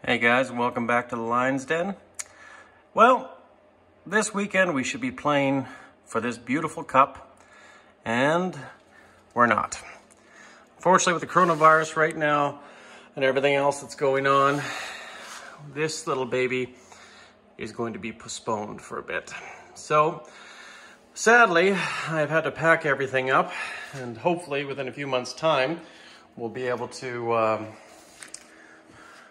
Hey guys, welcome back to the Lion's Den. Well, this weekend we should be playing for this beautiful cup, and we're not. Unfortunately, with the coronavirus right now and everything else that's going on, this little baby is going to be postponed for a bit. So, sadly, I've had to pack everything up, and hopefully within a few months' time, we'll be able to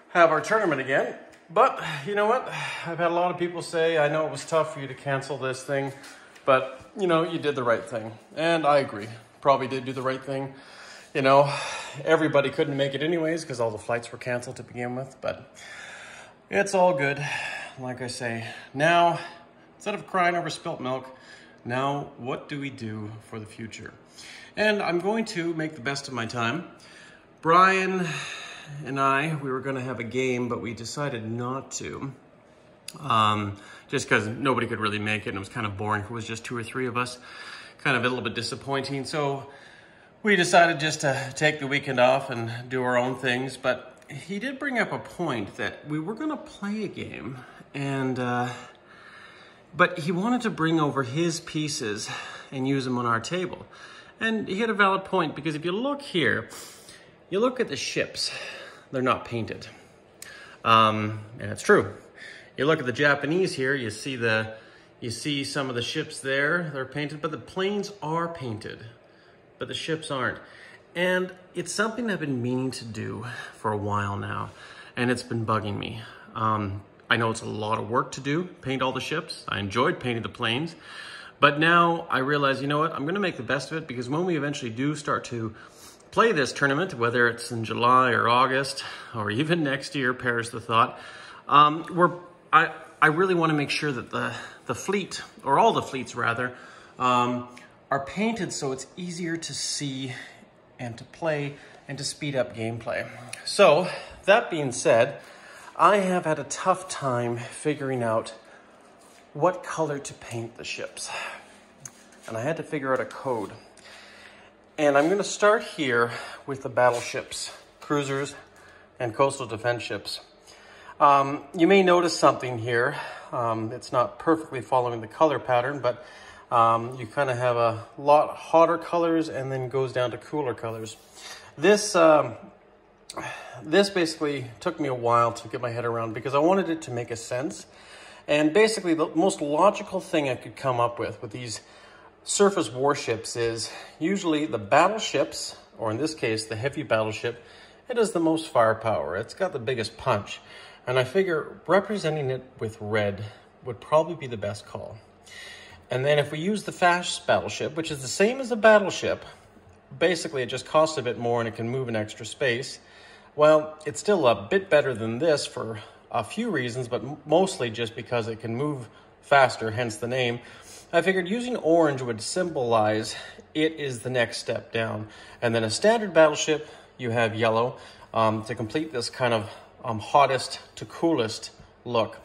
have our tournament again. But you know what? I've had a lot of people say, I know it was tough for you to cancel this thing, but you know, you did the right thing. And I agree, probably did do the right thing. You know, everybody couldn't make it anyways because all the flights were canceled to begin with, but it's all good. Like I say, now, instead of crying over spilt milk, now what do we do for the future? And I'm going to make the best of my time. Brian and we were going to have a game, but we decided not to. Just because nobody could really make it, and it was kind of boring if it was just 2 or 3 of us. Kind of a little bit disappointing. So we decided just to take the weekend off and do our own things. But he did bring up a point that we were going to play a game, and but he wanted to bring over his pieces and use them on our table. And he had a valid point, because if you look here, you look at the ships, they're not painted. And it's true. You look at the Japanese here, you see some of the ships there, they're painted, but the planes are painted, but the ships aren't. And it's something I've been meaning to do for a while now, and it's been bugging me. I know it's a lot of work to do, paint all the ships. I enjoyed painting the planes, but now I realize, you know what, I'm gonna make the best of it, because when we eventually do start to play this tournament, whether it's in July or August or even next year, perish the thought, I really want to make sure that the fleet, or all the fleets rather, are painted so it's easier to see and to play and to speed up gameplay. So that being said, I have had a tough time figuring out what color to paint the ships, and I had to figure out a code. And I'm going to start here with the battleships, cruisers, and coastal defense ships. You may notice something here. It's not perfectly following the color pattern, but you kind of have a lot hotter colors and then goes down to cooler colors. This basically took me a while to get my head around, because I wanted it to make a sense. And basically the most logical thing I could come up with these surface warships is usually the battleships, or in this case, the heavy battleship. It has the most firepower. It's got the biggest punch. And I figure representing it with red would probably be the best call. And then if we use the fast battleship, which is the same as a battleship, basically it just costs a bit more and it can move in extra space. Well, it's still a bit better than this for a few reasons, but mostly just because it can move faster, hence the name. I figured using orange would symbolize it is the next step down. And then a standard battleship, you have yellow to complete this kind of hottest to coolest look.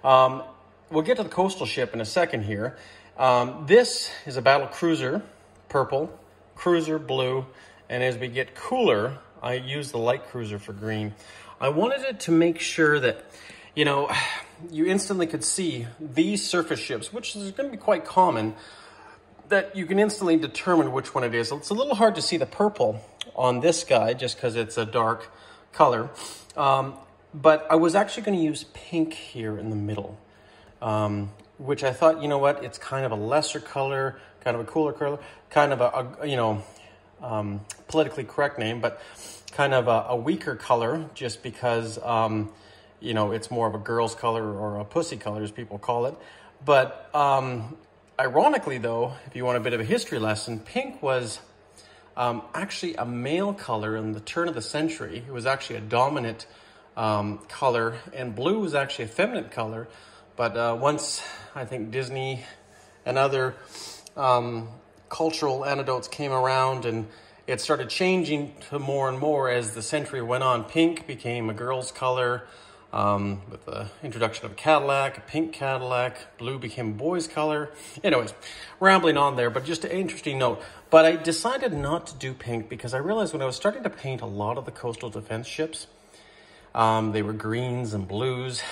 We'll get to the coastal ship in a second here. This is a battle cruiser, purple, cruiser, blue, and as we get cooler, I use the light cruiser for green. I wanted it to make sure that, you know, you instantly could see these surface ships, which is going to be quite common, that you can instantly determine which one it is. It's a little hard to see the purple on this guy just because it's a dark color. But I was actually going to use pink here in the middle, which I thought, you know what, it's kind of a lesser color, kind of a cooler color, kind of a you know, politically correct name, but kind of a weaker color just because, you know, it's more of a girl's color, or a pussy color as people call it. But ironically though, if you want a bit of a history lesson, pink was actually a male color in the turn of the century. It was actually a dominant color, and blue was actually a feminine color. But once I think Disney and other cultural anecdotes came around, and it started changing to more and more as the century went on. Pink became a girl's color. With the introduction of a Cadillac, a pink Cadillac, blue became a boy's color. Anyways, rambling on there, but just an interesting note. But I decided not to do pink because I realized when I was starting to paint a lot of the coastal defense ships, They were greens and blues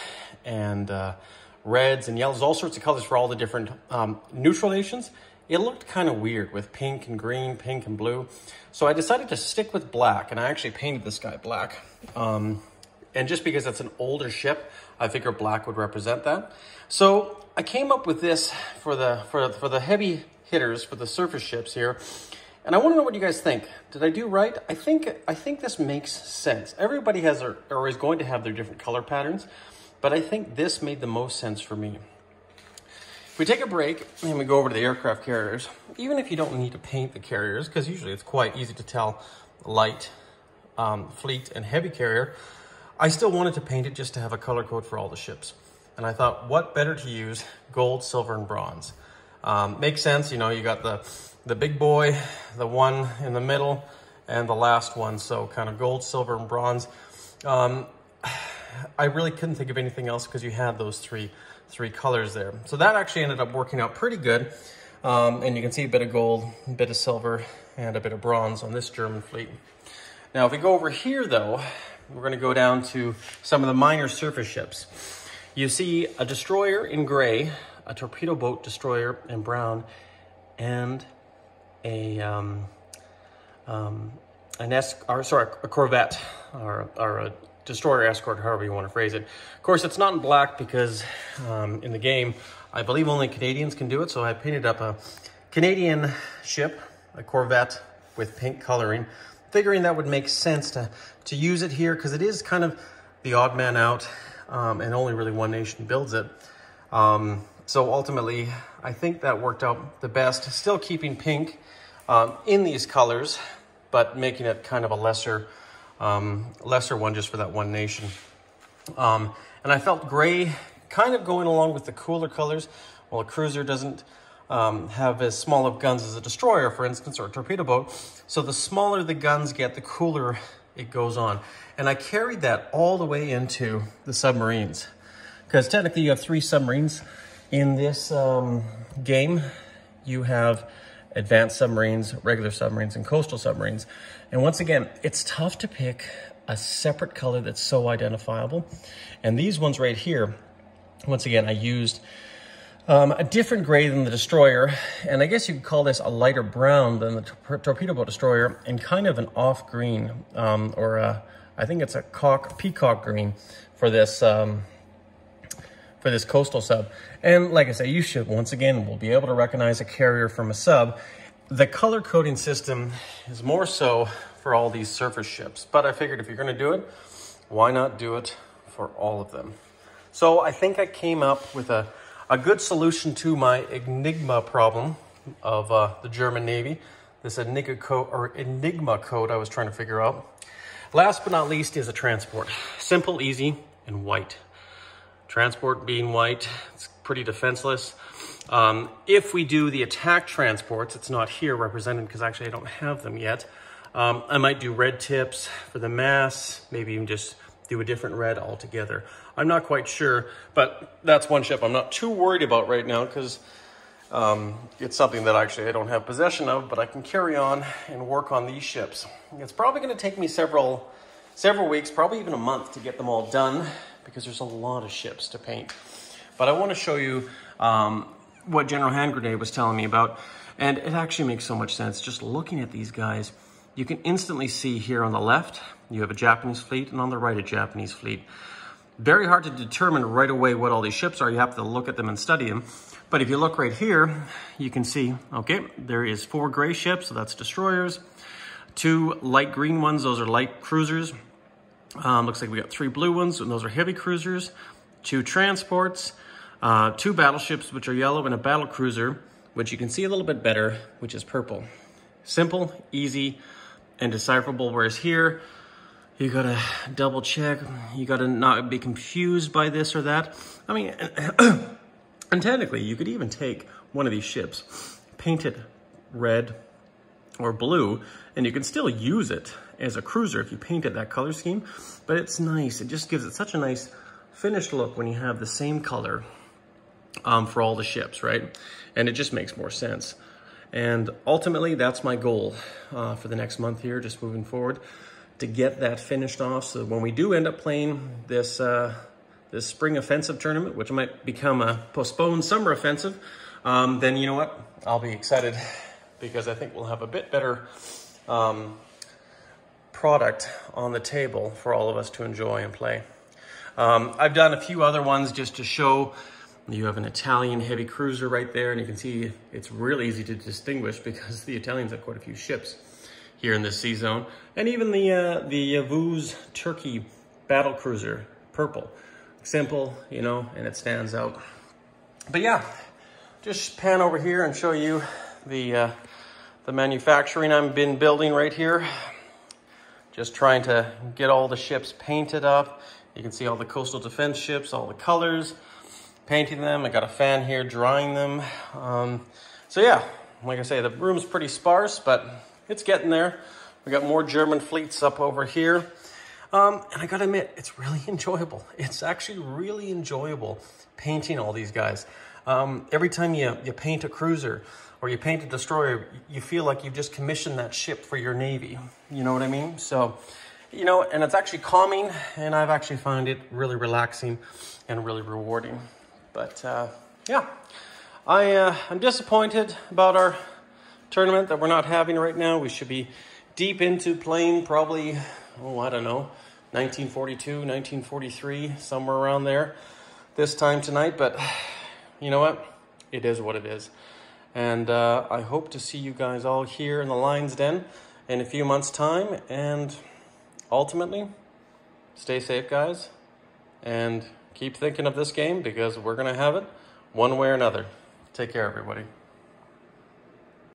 and reds and yellows, all sorts of colors for all the different neutral nations. It looked kind of weird with pink and green, pink and blue. So I decided to stick with black, and I actually painted this guy black. And just because it's an older ship, I figured black would represent that. So I came up with this for the heavy hitters, for the surface ships here. And I want to know what you guys think. Did I do right? I think this makes sense. Everybody has or is going to have their different color patterns, but I think this made the most sense for me. If we take a break and we go over to the aircraft carriers, even if you don't need to paint the carriers, because usually it's quite easy to tell light, fleet, and heavy carrier, I still wanted to paint it just to have a color code for all the ships. And I thought, what better to use? Gold, silver, and bronze. Makes sense, you know, you got the big boy, the one in the middle, and the last one. So kind of gold, silver, and bronze. I really couldn't think of anything else because you had those three colors there. So that actually ended up working out pretty good. And you can see a bit of gold, a bit of silver, and a bit of bronze on this German fleet. Now, if we go over here, though, we're going to go down to some of the minor surface ships. You see a destroyer in gray, a torpedo boat destroyer in brown, and a corvette or a destroyer escort, however you want to phrase it. Of course, it's not in black because in the game, I believe only Canadians can do it. So I painted up a Canadian ship, a corvette with pink coloring, figuring that would make sense to use it here because it is kind of the odd man out and only really one nation builds it. So ultimately, I think that worked out the best, still keeping pink in these colors, but making it kind of a lesser one just for that one nation. And I felt gray kind of going along with the cooler colors. Well, a cruiser doesn't have as small of guns as a destroyer, for instance, or a torpedo boat. So the smaller the guns get, the cooler it goes on. And I carried that all the way into the submarines. Because technically you have 3 submarines in this game. You have advanced submarines, regular submarines, and coastal submarines. And once again, it's tough to pick a separate color that's so identifiable. And these ones right here, once again, I used a different gray than the destroyer. And I guess you could call this a lighter brown than the torpedo boat destroyer, and kind of an off green, I think it's a peacock green for this coastal sub. And like I say, you should, once again, will be able to recognize a carrier from a sub. The color coding system is more so for all these surface ships, but I figured if you're going to do it, why not do it for all of them? So I think I came up with a good solution to my ENIGMA problem of the German Navy, this ENIGMA code I was trying to figure out. Last but not least is a transport. Simple, easy, and white. Transport being white, it's pretty defenseless. If we do the attack transports, it's not here represented because actually I don't have them yet. I might do red tips for the mass, maybe even just do a different red altogether. I'm not quite sure, but that's one ship I'm not too worried about right now because it's something that actually I don't have possession of, but I can carry on and work on these ships. It's probably going to take me several weeks, probably even a month to get them all done because there's a lot of ships to paint. But I want to show you what General Hand Grenade was telling me about, and it actually makes so much sense. Just looking at these guys, you can instantly see here on the left, you have a Japanese fleet, and on the right, a Japanese fleet. Very hard to determine right away what all these ships are. You have to look at them and study them. But if you look right here, you can see, okay, there is 4 gray ships, so that's destroyers. 2 light green ones, those are light cruisers. Looks like we got 3 blue ones, and those are heavy cruisers. 2 transports, 2 battleships, which are yellow, and a battle cruiser, which you can see a little bit better, which is purple. Simple, easy, and decipherable, whereas here, you gotta double check, you gotta not be confused by this or that. I mean, and technically, you could even take one of these ships, paint it red or blue, and you can still use it as a cruiser if you paint it that color scheme, but it's nice. It just gives it such a nice finished look when you have the same color for all the ships, right? And it just makes more sense. And ultimately, that's my goal for the next month here, just moving forward, to get that finished off. So when we do end up playing this this spring offensive tournament, which might become a postponed summer offensive, then you know what? I'll be excited because I think we'll have a bit better product on the table for all of us to enjoy and play. I've done a few other ones just to show. You have an Italian heavy cruiser right there, and you can see it's really easy to distinguish because the Italians have quite a few ships here in this sea zone. And even the Vuz Turkey battle cruiser, purple. Simple, you know, and it stands out. But yeah, just pan over here and show you the manufacturing I've been building right here. Just trying to get all the ships painted up. You can see all the coastal defense ships, all the colors, painting them. I got a fan here drying them. So yeah, like I say, the room's pretty sparse, but it's getting there. We got more German fleets up over here. And I gotta admit, it's really enjoyable. It's actually really enjoyable painting all these guys. Every time you paint a cruiser or you paint a destroyer, you feel like you've just commissioned that ship for your Navy. You know what I mean? So, you know, and it's actually calming, and I've actually found it really relaxing and really rewarding. But yeah, I'm disappointed about our tournament that we're not having right now. We should be deep into playing probably, oh, I don't know, 1942, 1943, somewhere around there this time tonight. But you know what? It is what it is. And I hope to see you guys all here in the Lion's Den in a few months' time. And ultimately, stay safe, guys. And keep thinking of this game because we're going to have it one way or another. Take care, everybody.